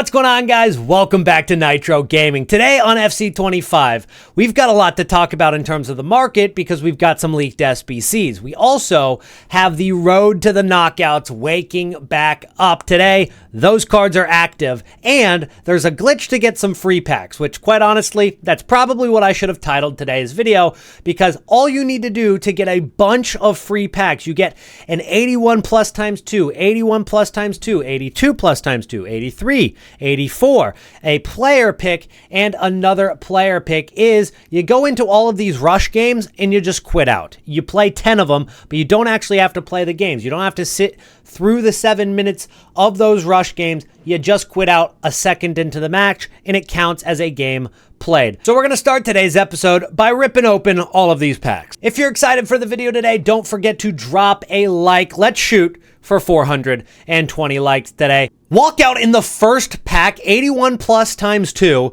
What's going on, guys? Welcome back to Nitro Gaming. Today on FC25, we've got a lot to talk about in terms of the market because we've got some leaked SBCs. We also have the road to the knockouts waking back up today. Those cards are active, and there's a glitch to get some free packs, which quite honestly, that's probably what I should have titled today's video, because all you need to do to get a bunch of free packs, you get an 81 plus times 2, 81 plus times 2, 82 plus times 2, 83, 84, a player pick, and another player pick is you go into all of these rush games and you just quit out. You play 10 of them, but you don't actually have to play the games. You don't have to sit through the 7 minutes of those rush games. You just quit out a second into the match and it counts as a game played. So we're going to start today's episode by ripping open all of these packs. If you're excited for the video today, don't forget to drop a like. Let's shoot for 420 likes today. Walk out in the first pack, 81 plus times 2.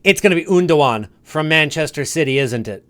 It's going to be Undawan from Manchester City, isn't it?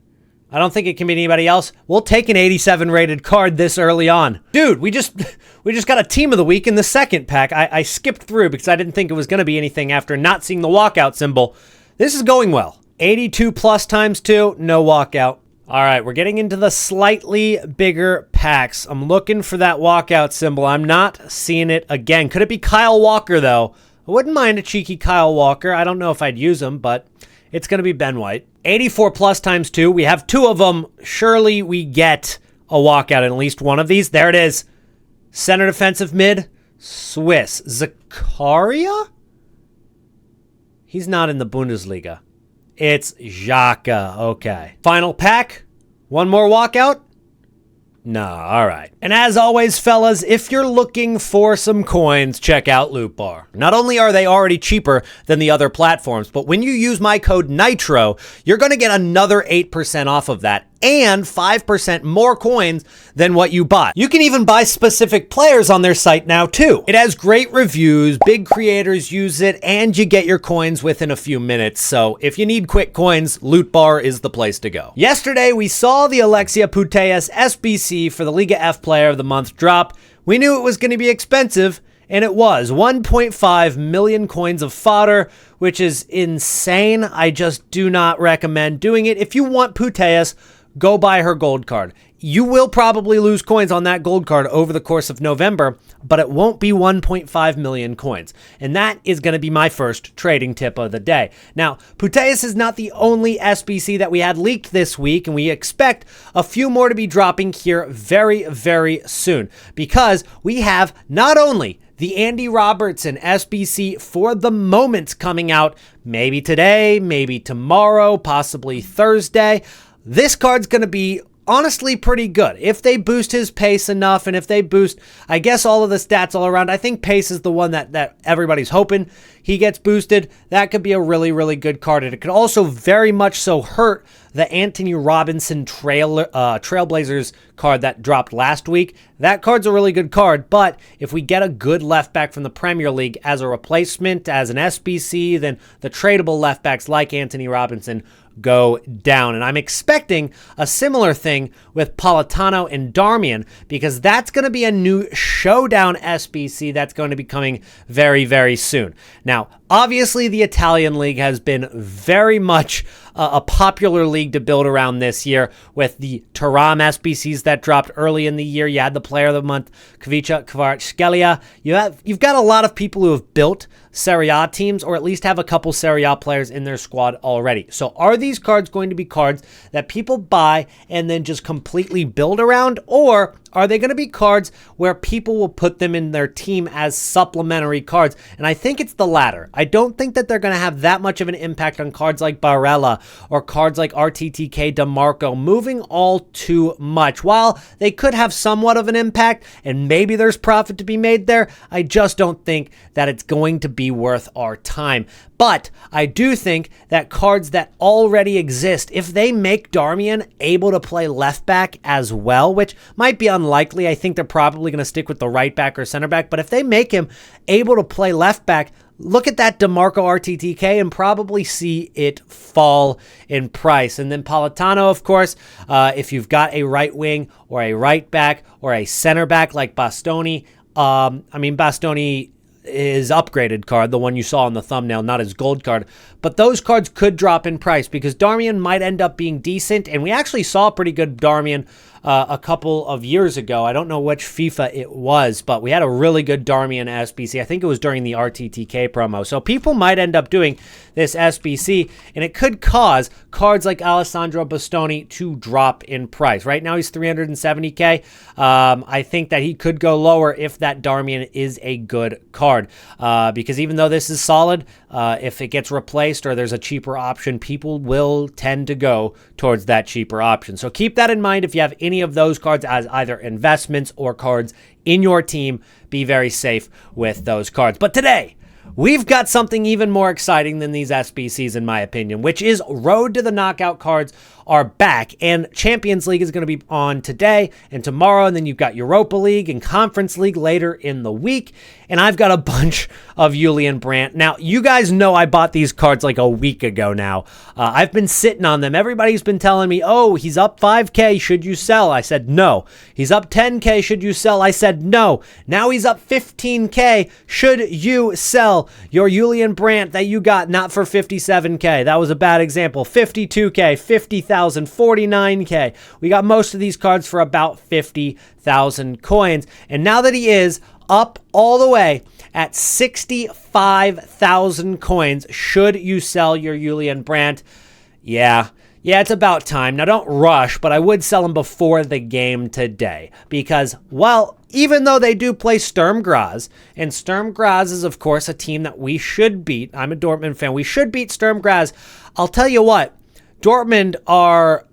I don't think it can be anybody else. We'll take an 87 rated card this early on. Dude, we just got a team of the week in the second pack. I skipped through because I didn't think it was going to be anything after not seeing the walkout symbol. This is going well. 82 plus times 2, no walkout. All right, we're getting into the slightly bigger packs. I'm looking for that walkout symbol. I'm not seeing it again. Could it be Kyle Walker, though? I wouldn't mind a cheeky Kyle Walker. I don't know if I'd use him, but it's going to be Ben White. 84 plus times 2. We have 2 of them. Surely we get a walkout in at least one of these. There it is. Center defensive mid. Swiss. Zakaria? He's not in the Bundesliga. It's Xhaka. Okay. Final pack. One more walkout? No, all right. And as always, fellas, if you're looking for some coins, check out Loot Bar. Not only are they already cheaper than the other platforms, but when you use my code NITRO, you're going to get another 8% off of that and 5% more coins than what you bought. You can even buy specific players on their site now too. It has great reviews, big creators use it, and you get your coins within a few minutes. So if you need quick coins, Loot Bar is the place to go. Yesterday, we saw the Alexia Putellas SBC for the Liga F Player of the Month drop. We knew it was going to be expensive, and it was 1.5 million coins of fodder, which is insane. I just do not recommend doing it. If you want Putellas, go buy her gold card. You will probably lose coins on that gold card over the course of November, but it won't be 1.5 million coins. And that is going to be my first trading tip of the day. Now, Putellas is not the only SBC that we had leaked this week, and we expect a few more to be dropping here very, very soon, because we have not only the Andy Robertson SBC for the moment coming out, maybe today, maybe tomorrow, possibly Thursday. This card's going to be honestly pretty good. If they boost his pace enough, and if they boost, I guess, all of the stats all around, I think pace is the one that everybody's hoping he gets boosted. That could be a really, really good card. And it could also very much so hurt the Anthony Robinson Trailblazers card that dropped last week. That card's a really good card, but if we get a good left back from the Premier League as a replacement, as an SBC, then the tradable left backs like Anthony Robinson go down. And I'm expecting a similar thing with Politano and Darmian, because that's going to be a new showdown SBC that's going to be coming very, very soon. Now, obviously, the Italian league has been very much a popular league to build around this year with the Thuram SBCs that dropped early in the year. You had the Player of the Month, Kvicha Kvaratskhelia. You've got a lot of people who have built Serie A teams, or at least have a couple Serie A players in their squad already. So are these cards going to be cards that people buy and then just completely build around, or are they going to be cards where people will put them in their team as supplementary cards? And I think it's the latter. I don't think that they're going to have that much of an impact on cards like Barella or cards like RTTK DeMarco moving all too much. While they could have somewhat of an impact and maybe there's profit to be made there, I just don't think that it's going to be worth our time. But I do think that cards that already exist, if they make Darmian able to play left back as well, which might be unlikely, I think they're probably going to stick with the right back or center back, but if they make him able to play left back, look at that DeMarco RTTK and probably see it fall in price. And then Politano, of course, if you've got a right wing or a right back or a center back like Bastoni, Bastoni his upgraded card, the one you saw on the thumbnail, not his gold card. But those cards could drop in price because Darmian might end up being decent. And we actually saw a pretty good Darmian a couple of years ago. I don't know which FIFA it was, but we had a really good Darmian SBC. I think it was during the RTTK promo. So people might end up doing this SBC, and it could cause cards like Alessandro Bastoni to drop in price. Right now he's 370K. I think that he could go lower if that Darmian is a good card. Because even though this is solid, if it gets replaced or there's a cheaper option, people will tend to go towards that cheaper option. So keep that in mind if you have any of those cards as either investments or cards in your team. Be very safe with those cards. But today, we've got something even more exciting than these SBCs, in my opinion, which is Road to the Knockout cards are back, and Champions League is going to be on today and tomorrow, and then you've got Europa League and Conference League later in the week, and I've got a bunch of Julian Brandt. Now, you guys know I bought these cards like a week ago now. I've been sitting on them. Everybody's been telling me, oh, he's up 5K, should you sell? I said no. He's up 10K, should you sell? I said no. Now he's up 15K, should you sell your Julian Brandt that you got not for 57K? That was a bad example. 52K, 50,000. 49K. We got most of these cards for about 50,000 coins. And now that he is up all the way at 65,000 coins, should you sell your Julian Brandt? Yeah, it's about time. Now, don't rush, but I would sell him before the game today because, well, even though they do play Sturm Graz, and Sturm Graz is, of course, a team that we should beat. I'm a Dortmund fan. We should beat Sturm Graz. I'll tell you what, Dortmund are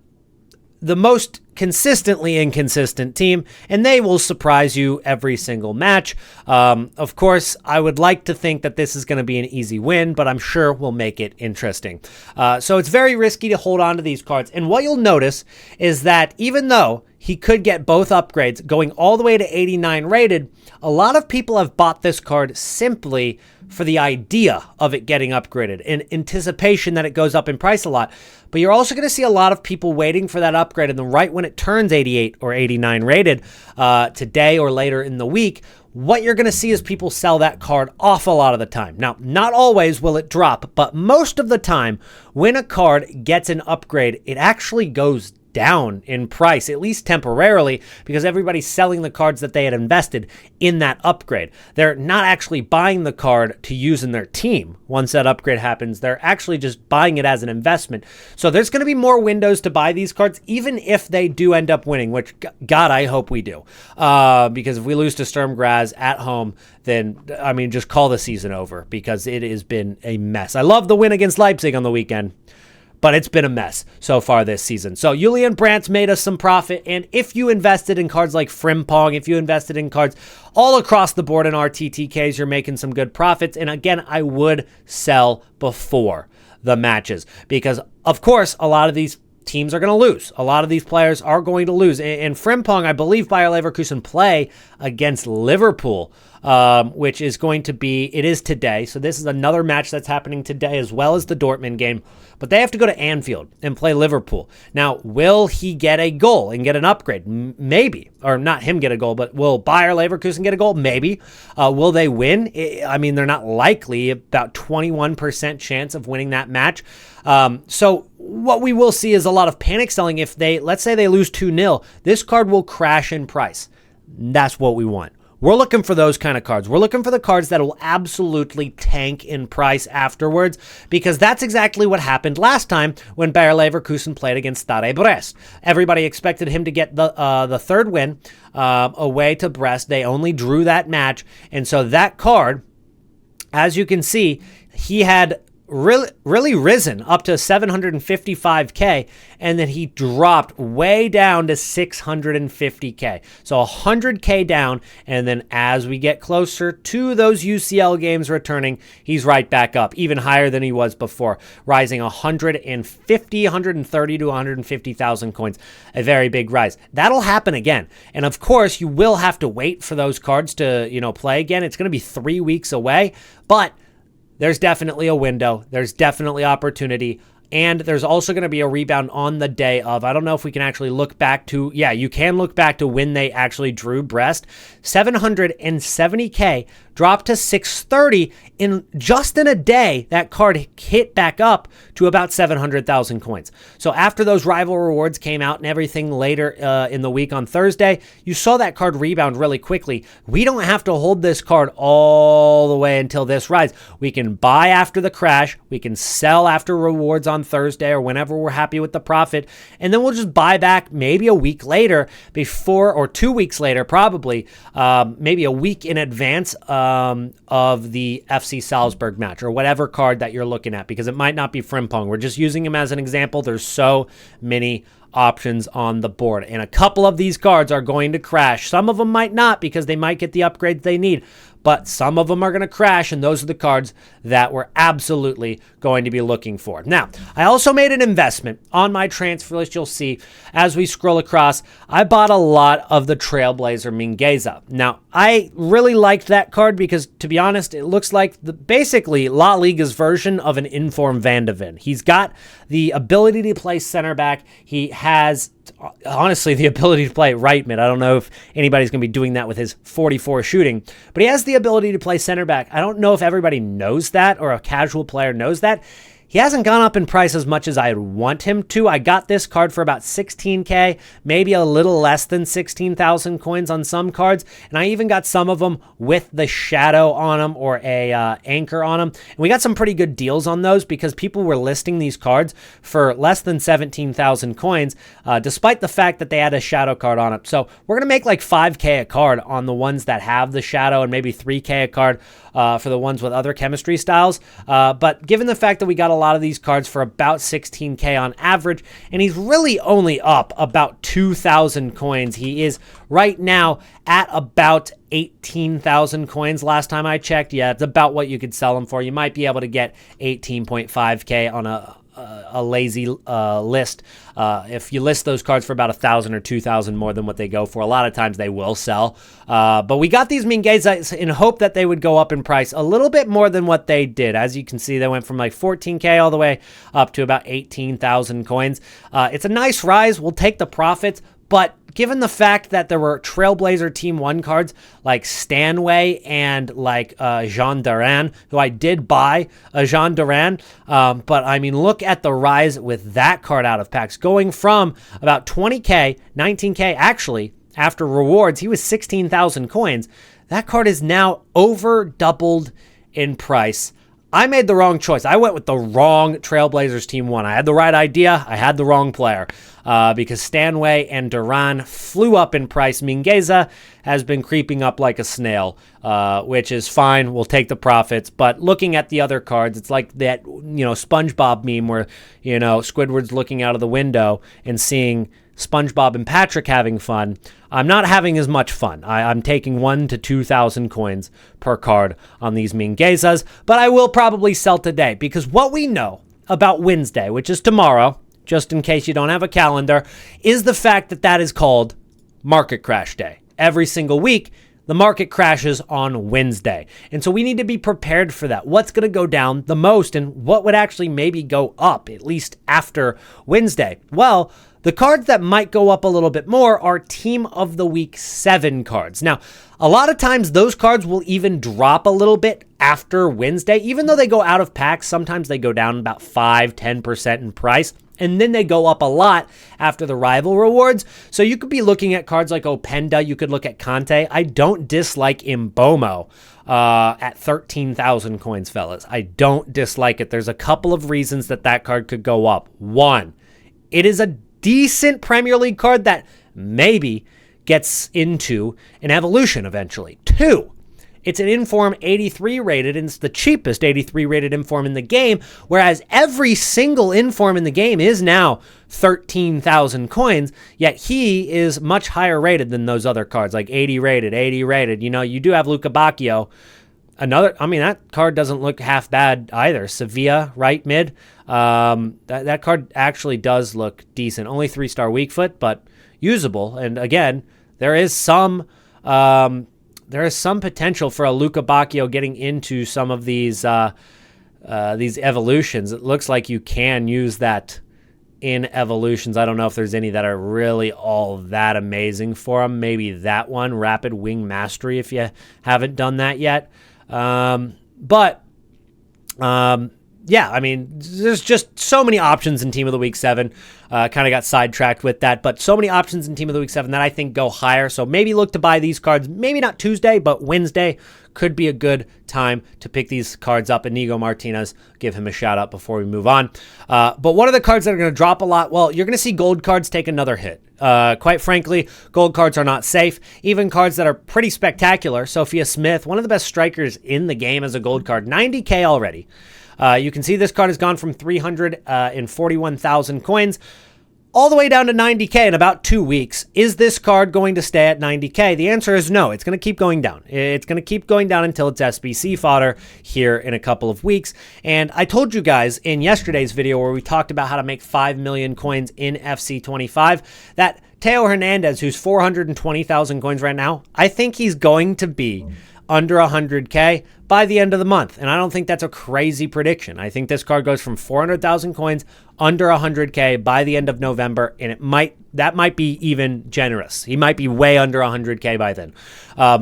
the most consistently inconsistent team, and they will surprise you every single match. Of course, I would like to think that this is going to be an easy win, but I'm sure we'll make it interesting. So it's very risky to hold on to these cards. And what you'll notice is that even though he could get both upgrades going all the way to 89 rated, a lot of people have bought this card simply for the idea of it getting upgraded in anticipation that it goes up in price a lot. But you're also going to see a lot of people waiting for that upgrade, and then right when it turns 88 or 89 rated today or later in the week, what you're going to see is people sell that card off a lot of the time. Now, not always will it drop, but most of the time when a card gets an upgrade, it actually goes down in price, at least temporarily, because everybody's selling the cards that they had invested in that upgrade. They're not actually buying the card to use in their team. Once that upgrade happens, they're actually just buying it as an investment. So there's going to be more windows to buy these cards, even if they do end up winning, which, God, I hope we do. Because if we lose to Sturm Graz at home, then, I mean, just call the season over, because it has been a mess. I love the win against Leipzig on the weekend, but it's been a mess so far this season. So Julian Brandt's made us some profit, and if you invested in cards like Frimpong, if you invested in cards all across the board in RTTKs, you're making some good profits. And again, I would sell before the matches because, of course, a lot of these teams are going to lose. A lot of these players are going to lose. And Frimpong, I believe Bayer Leverkusen play against Liverpool, which is going to be, it is today. So this is another match that's happening today as well as the Dortmund game. But they have to go to Anfield and play Liverpool. Now, will he get a goal and get an upgrade? Maybe. Or not him get a goal, but will Bayer Leverkusen get a goal? Maybe. Will they win? I mean, they're not likely. About 21% chance of winning that match. So what we will see is a lot of panic selling. If they, let's say they lose 2-0, this card will crash in price. That's what we want. We're looking for those kind of cards. We're looking for the cards that will absolutely tank in price afterwards, because that's exactly what happened last time when Bayer Leverkusen played against Stade Brest. Everybody expected him to get the third win away to Brest. They only drew that match, and so that card, as you can see, he had really risen up to 755K, and then he dropped way down to 650K. So 100K down, and then as we get closer to those UCL games returning, he's right back up, even higher than he was before, rising 130 to 150,000 coins. A very big rise. That'll happen again. And of course, you will have to wait for those cards to, play again. It's going to be 3 weeks away, but there's definitely a window. There's definitely opportunity. And there's also going to be a rebound on the day of. I don't know if we can actually look back to, you can look back to when they actually drew Brest. 770K dropped to 630. In a day, that card hit back up to about 700,000 coins. So after those rival rewards came out and everything later in the week on Thursday, you saw that card rebound really quickly. We don't have to hold this card all the way until this rise. We can buy after the crash. We can sell after rewards on Thursday or whenever we're happy with the profit. And then we'll just buy back maybe a week later or 2 weeks later, probably, maybe a week in advance of the FC Salzburg match or whatever card that you're looking at, because it might not be Frimpong. We're just using him as an example. There's so many options on the board, and a couple of these cards are going to crash. Some of them might not, because they might get the upgrades they need, but some of them are going to crash, and those are the cards that we're absolutely going to be looking for. Now, I also made an investment on my transfer list. You'll see as we scroll across, I bought a lot of the Trailblazer Mingueza. Now, I really liked that card because, to be honest, it looks like basically La Liga's version of an informed Van de Ven. He's got the ability to play center back. He has, honestly, the ability to play right mid. I don't know if anybody's going to be doing that with his 44 shooting, but he has the ability to play center back. I don't know if everybody knows that or a casual player knows that. He hasn't gone up in price as much as I'd want him to. I got this card for about 16K, maybe a little less than 16,000 coins on some cards, and I even got some of them with the shadow on them or a anchor on them. And we got some pretty good deals on those because people were listing these cards for less than 17,000 coins, despite the fact that they had a shadow card on it. So we're going to make like 5K a card on the ones that have the shadow and maybe 3K a card for the ones with other chemistry styles. But given the fact that we got a lot of these cards for about 16K on average, and he's really only up about 2,000 coins. He is right now at about 18,000 coins last time I checked. Yeah, it's about what you could sell him for. You might be able to get 18.5K on a lazy list. If you list those cards for about 1,000 or 2,000 more than what they go for, a lot of times they will sell. But we got these Mingueza in hope that they would go up in price a little bit more than what they did. As you can see, they went from like 14K all the way up to about 18,000 coins. It's a nice rise. We'll take the profits. But given the fact that there were Trailblazer Team 1 cards like Stanway and like Jean Duran, who I did buy Jean Duran, but I mean, look at the rise with that card out of packs. Going from about 20K, 19K actually, after rewards, he was 16,000 coins. That card is now over doubled in price. I made the wrong choice. I went with the wrong Trailblazers Team 1. I had the right idea. I had the wrong player because Stanway and Duran flew up in price. Mingueza has been creeping up like a snail, which is fine. We'll take the profits. But looking at the other cards, it's like that, SpongeBob meme where, Squidward's looking out of the window and seeing SpongeBob and Patrick having fun. I'm not having as much fun. I'm taking 1,000 to 2,000 coins per card on these Minguezas, but I will probably sell today because what we know about Wednesday, which is tomorrow, just in case you don't have a calendar, is the fact that that is called Market Crash Day. Every single week, the market crashes on Wednesday. And so we need to be prepared for that. What's going to go down the most and what would actually maybe go up, at least after Wednesday? Well, the cards that might go up a little bit more are Team of the Week 7 cards. Now, a lot of times those cards will even drop a little bit after Wednesday. Even though they go out of packs, sometimes they go down about 5-10% in price. And then they go up a lot after the rival rewards. So you could be looking at cards like Openda. You could look at Conte. I don't dislike Mbomo at 13,000 coins, fellas. I don't dislike it. There's a couple of reasons that card could go up. One, it is a decent Premier League card that maybe gets into an evolution eventually. Two, it's an Inform 83 rated, and it's the cheapest 83 rated Inform in the game, whereas every single Inform in the game is now 13,000 coins, yet he is much higher rated than those other cards, like 80 rated. You do have Luca Bacchio. That card doesn't look half bad either. Sevilla, right mid. That card actually does look decent. Only 3-star weak foot, but usable. And again, there is some potential for a Luca Bacchio getting into some of these evolutions. It looks like you can use that in evolutions. I don't know if there's any that are really all that amazing for him. Maybe that one, Rapid Wing Mastery, if you haven't done that yet. Yeah, I mean, there's just so many options in Team of the Week 7. Kind of got sidetracked with that, but so many options in Team of the Week 7 that I think go higher. So maybe look to buy these cards. Maybe not Tuesday, but Wednesday could be a good time to pick these cards up. Inigo Martinez, give him a shout out before we move on. But what are the cards that are going to drop a lot? Well, you're going to see gold cards take another hit. Quite frankly, gold cards are not safe. Even cards that are pretty spectacular. Sophia Smith, one of the best strikers in the game as a gold card, 90K already. You can see this card has gone from 341,000 coins all the way down to 90K in about 2 weeks. Is this card going to stay at 90K? The answer is no. It's going to keep going down. It's going to keep going down until it's SBC fodder here in a couple of weeks. And I told you guys in yesterday's video where we talked about how to make 5 million coins in FC25 that Teo Hernandez, who's 420,000 coins right now, I think he's going to be under 100K by the end of the month. And I don't think that's a crazy prediction. I think this card goes from 400,000 coins under 100K by the end of November, and that might be even generous. He might be way under 100K by then.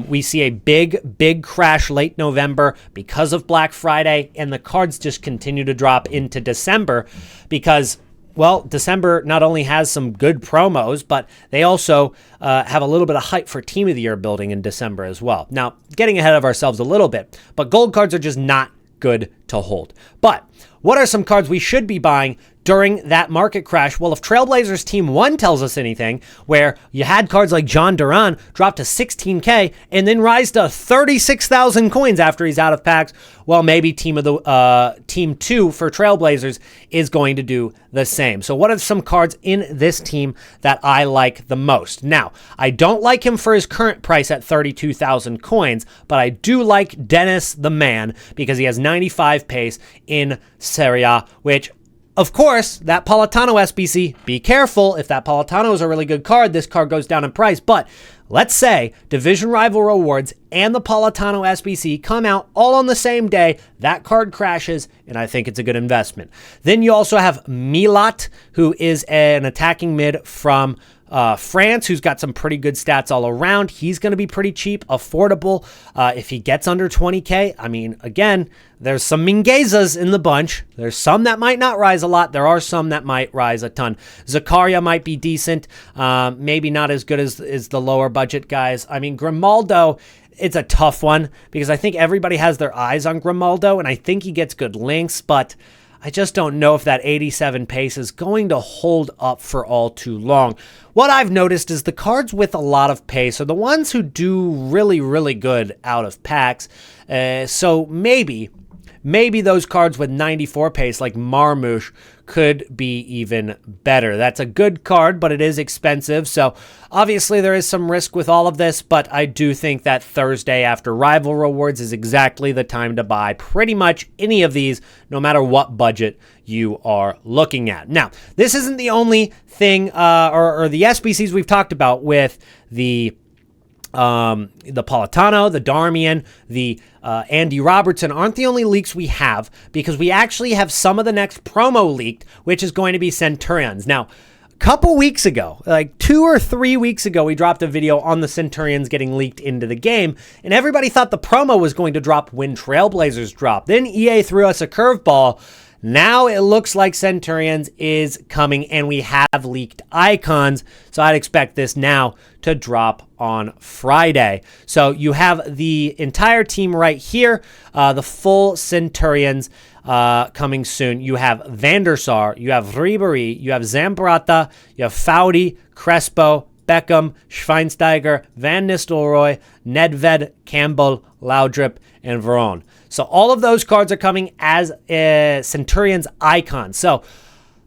We see a big crash late November because of Black Friday, and the cards just continue to drop into December because, well, December not only has some good promos, but they also have a little bit of hype for Team of the Year building in December as well. Now, getting ahead of ourselves a little bit, but gold cards are just not good to hold. But what are some cards we should be buying during that market crash? Well, if Trailblazers Team 1 tells us anything, where you had cards like John Duran drop to 16K and then rise to 36,000 coins after he's out of packs, well, maybe Team 2 for Trailblazers is going to do the same. So what are some cards in this team that I like the most? Now, I don't like him for his current price at 32,000 coins, but I do like Dennis the Man because he has 95 pace in Serie A, which, of course, that Politano SBC, be careful. If that Politano is a really good card, this card goes down in price. But let's say Division Rival Rewards and the Politano SBC come out all on the same day. That card crashes, and I think it's a good investment. Then you also have Milat, who is an attacking mid from France, who's got some pretty good stats all around. He's going to be pretty cheap, affordable. If he gets under 20K, I mean, again, there's some Minguezas in the bunch. There's some that might not rise a lot. There are some that might rise a ton. Zakaria might be decent. Maybe not as good as the lower budget guys. I mean, Grimaldo, it's a tough one because I think everybody has their eyes on Grimaldo, and I think he gets good links, but I just don't know if that 87 pace is going to hold up for all too long. What I've noticed is the cards with a lot of pace are the ones who do really, really good out of packs. So maybe those cards with 94 pace like Marmouche could be even better. That's a good card, but it is expensive. So obviously there is some risk with all of this, but I do think that Thursday after Rival Rewards is exactly the time to buy pretty much any of these, no matter what budget you are looking at. Now, this isn't the only thing or the SBCs we've talked about with the Politano, the Darmian, the Andy Robertson aren't the only leaks we have, because we actually have some of the next promo leaked, which is going to be Centurions. Now, a couple weeks ago, like 2 or 3 weeks ago, we dropped a video on the Centurions getting leaked into the game, and everybody thought the promo was going to drop when Trailblazers dropped. Then EA threw us a curveball. Now it looks like Centurions is coming, and we have leaked icons, so I'd expect this now to drop on Friday. So you have the entire team right here, the full Centurions coming soon. You have Van der Sar, you have Ribery, you have Zambrata, you have Foudy, Crespo, Beckham, Schweinsteiger, Van Nistelrooy, Nedved, Campbell, Laudrup, and Veron. So all of those cards are coming as Centurions icons. So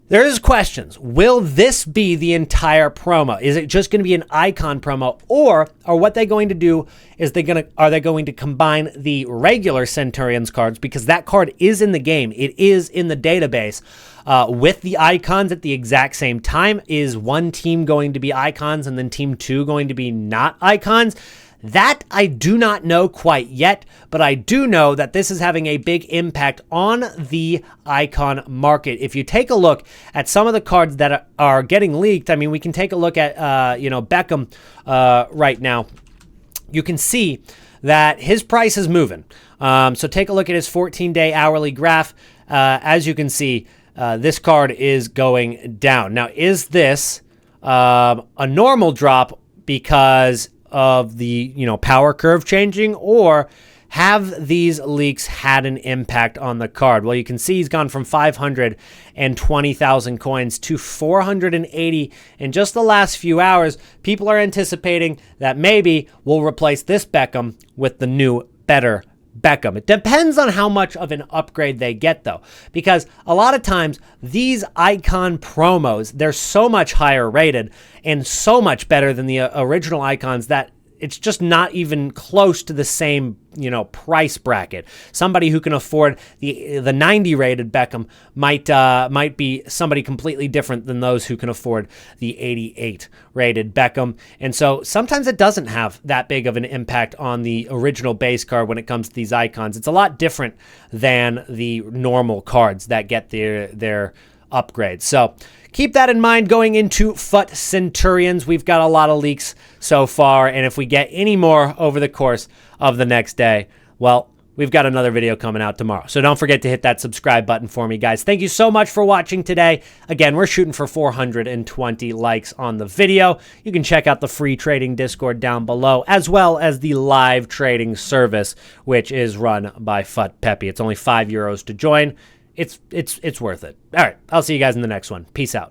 there is questions. Will this be the entire promo? Is it just going to be an icon promo, or what they going to do is are they going to combine the regular Centurions cards, because that card is in the game, it is in the database, with the icons at the exact same time? Is one team going to be icons and then team 2 going to be not icons? That I do not know quite yet, but I do know that this is having a big impact on the icon market. If you take a look at some of the cards that are getting leaked, I mean, we can take a look at, Beckham right now. You can see that his price is moving. So take a look at his 14-day hourly graph. As you can see, this card is going down. Now, is this a normal drop because of the power curve changing, or have these leaks had an impact on the card? Well, you can see he's gone from 520,000 coins to 480 in just the last few hours. People are anticipating that maybe we'll replace this Beckham with the new, better Beckham. It depends on how much of an upgrade they get, though, because a lot of times these icon promos, they're so much higher rated and so much better than the original icons that it's just not even close to the same, price bracket. Somebody who can afford the 90 rated Beckham might be somebody completely different than those who can afford the 88 rated Beckham. And so sometimes it doesn't have that big of an impact on the original base card when it comes to these icons. It's a lot different than the normal cards that get their upgrades. So keep that in mind going into FUT Centurions. We've got a lot of leaks so far, and if we get any more over the course of the next day, well, we've got another video coming out tomorrow. So don't forget to hit that subscribe button for me, guys. Thank you so much for watching today. Again, we're shooting for 420 likes on the video. You can check out the free trading Discord down below, as well as the live trading service, which is run by FUT Peppy. It's only €5 to join. It's worth it. All right, I'll see you guys in the next one. Peace out.